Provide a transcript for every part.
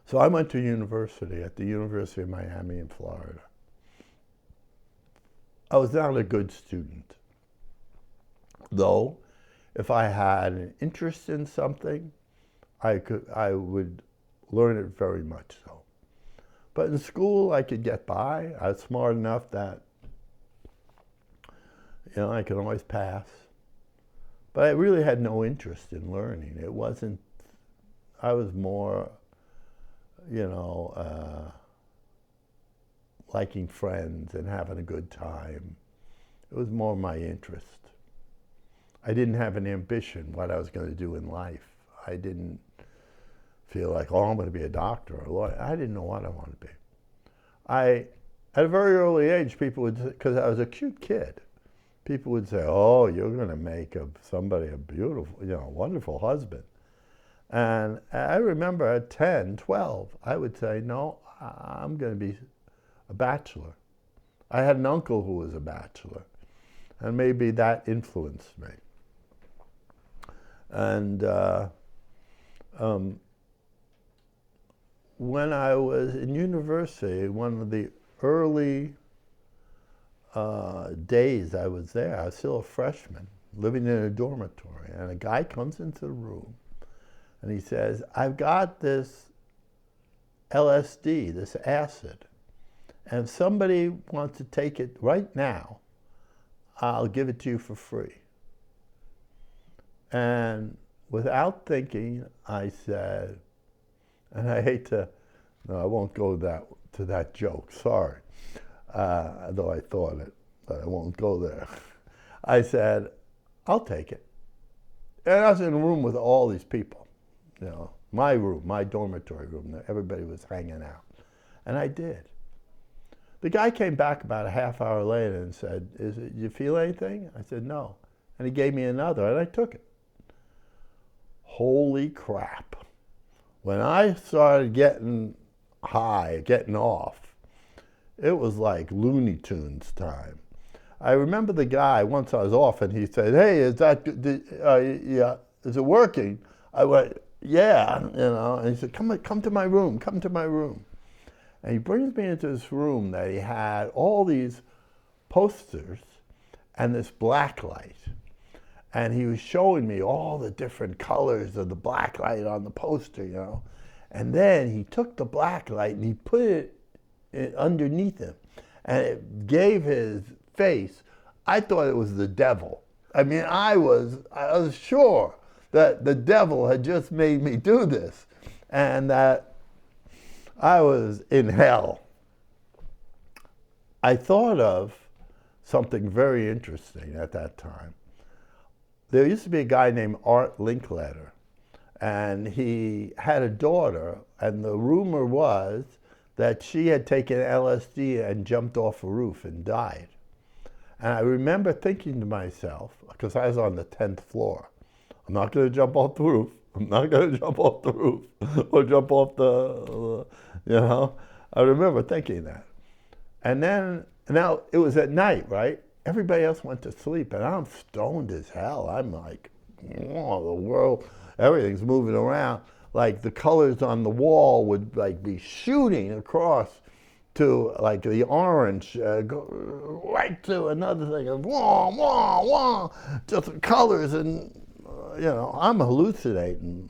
So I went to university at the University of Miami in Florida. I was not a good student, though if I had an interest in something, I would learn it very much so. But in school, I could get by. I was smart enough that I could always pass. But I really had no interest in learning. It wasn't. I was more, you know, liking friends and having a good time. It was more my interest. I didn't have an ambition what I was going to do in life. I didn't feel like, oh, I'm going to be a doctor or a lawyer. I didn't know what I wanted to be. At a very early age, people would, because I was a cute kid, people would say, oh, you're going to make somebody a beautiful, wonderful husband. And I remember at 10, 12, I would say, no, I'm going to be a bachelor. I had an uncle who was a bachelor, and maybe that influenced me. And when I was in university, one of the early days I was there, I was still a freshman, living in a dormitory, and a guy comes into the room, and he says, I've got this LSD, this acid, and if somebody wants to take it right now, I'll give it to you for free. And without thinking, I said, and I hate to, no, I won't go to that joke, sorry, though I thought it, but I won't go there. I said, I'll take it. And I was in a room with all these people, my room, my dormitory room, everybody was hanging out. And I did. The guy came back about a half hour later and said, you feel anything? I said, no. And he gave me another, and I took it. Holy crap. When I started getting high, getting off, it was like Looney Tunes time. I remember the guy, once I was off, and he said, hey, is it working? I went, yeah, and he said, come to my room, come to my room. And he brings me into this room that he had all these posters and this black light. And he was showing me all the different colors of the black light on the poster, And then he took the black light and he put it underneath him. And it gave his face, I thought it was the devil. I mean, I was sure that the devil had just made me do this and that I was in hell. I thought of something very interesting at that time. There used to be a guy named Art Linkletter, and he had a daughter, and the rumor was that she had taken LSD and jumped off a roof and died. And I remember thinking to myself, because I was on the 10th floor, I'm not going to jump off the roof. I'm not going to jump off the roof or jump off I remember thinking that. And then, now it was at night, right? Everybody else went to sleep, and I'm stoned as hell. I'm like, oh, the world, everything's moving around. Like the colors on the wall would like be shooting across to like the orange, go right to another thing of wah, wah, wah, just colors, and I'm hallucinating.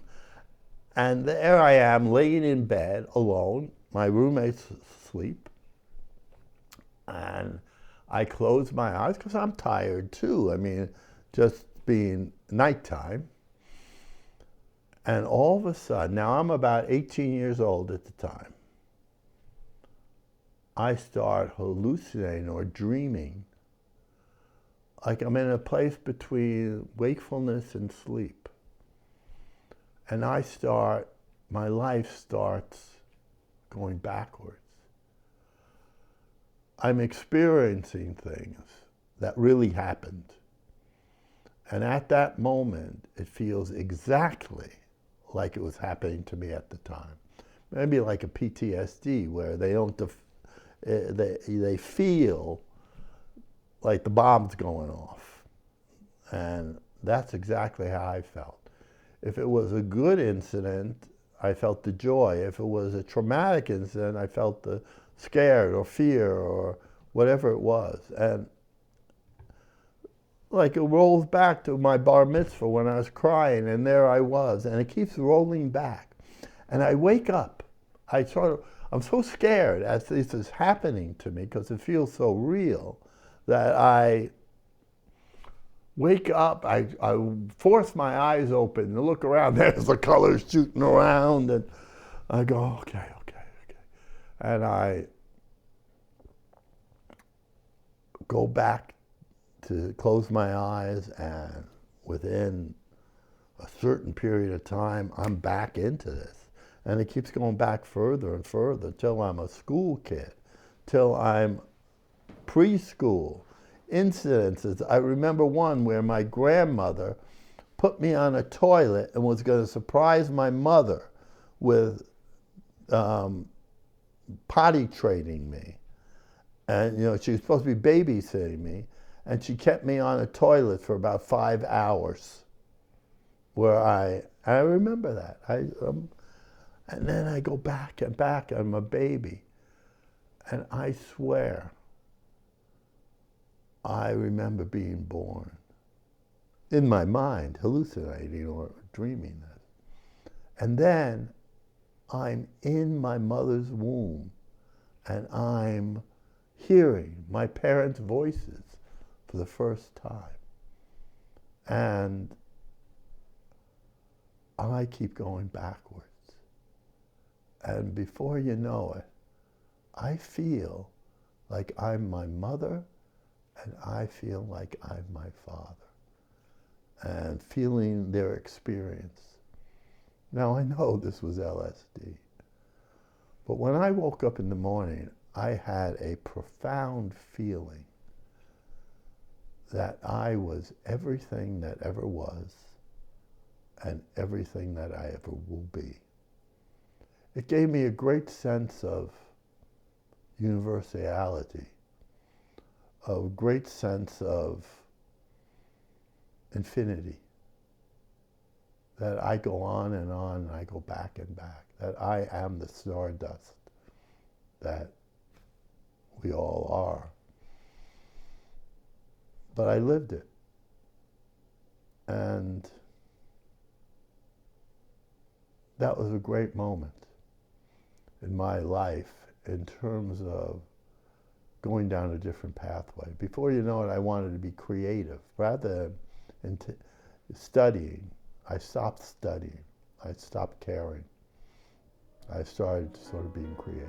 And there I am laying in bed alone. My roommate's asleep. And I close my eyes because I'm tired too. I mean, just being nighttime. And all of a sudden, now I'm about 18 years old at the time, I start hallucinating or dreaming like I'm in a place between wakefulness and sleep. And my life starts going backwards. I'm experiencing things that really happened. And at that moment, it feels exactly like it was happening to me at the time. Maybe like a PTSD where they feel like the bomb's going off. And that's exactly how I felt. If it was a good incident, I felt the joy. If it was a traumatic incident, I felt the scared or fear or whatever it was. And like it rolls back to my bar mitzvah when I was crying, and there I was, and it keeps rolling back. And I wake up. I'm so scared as this is happening to me because it feels so real that I wake up, I force my eyes open and look around. There's the colors shooting around, and I go, okay. And I go back to close my eyes, and within a certain period of time, I'm back into this. And it keeps going back further and further till I'm a school kid, till I'm preschool. Incidences. I remember one where my grandmother put me on a toilet and was going to surprise my mother with potty training me. And, she was supposed to be babysitting me. And she kept me on a toilet for about 5 hours where I remember that. And then I go back and back. I'm a baby. And I swear, I remember being born in my mind, hallucinating or dreaming this. And then I'm in my mother's womb and I'm hearing my parents' voices for the first time. And I keep going backwards. And before you know it, I feel like I'm my mother and I feel like I'm my father. And feeling their experience. Now I know this was LSD. But when I woke up in the morning, I had a profound feeling that I was everything that ever was and everything that I ever will be. It gave me a great sense of universality, a great sense of infinity, that I go on and I go back and back, that I am the stardust that we all are. But I lived it. And that was a great moment in my life in terms of going down a different pathway. Before you know it, I wanted to be creative. Rather than studying, I stopped studying. I stopped caring. I started sort of being creative.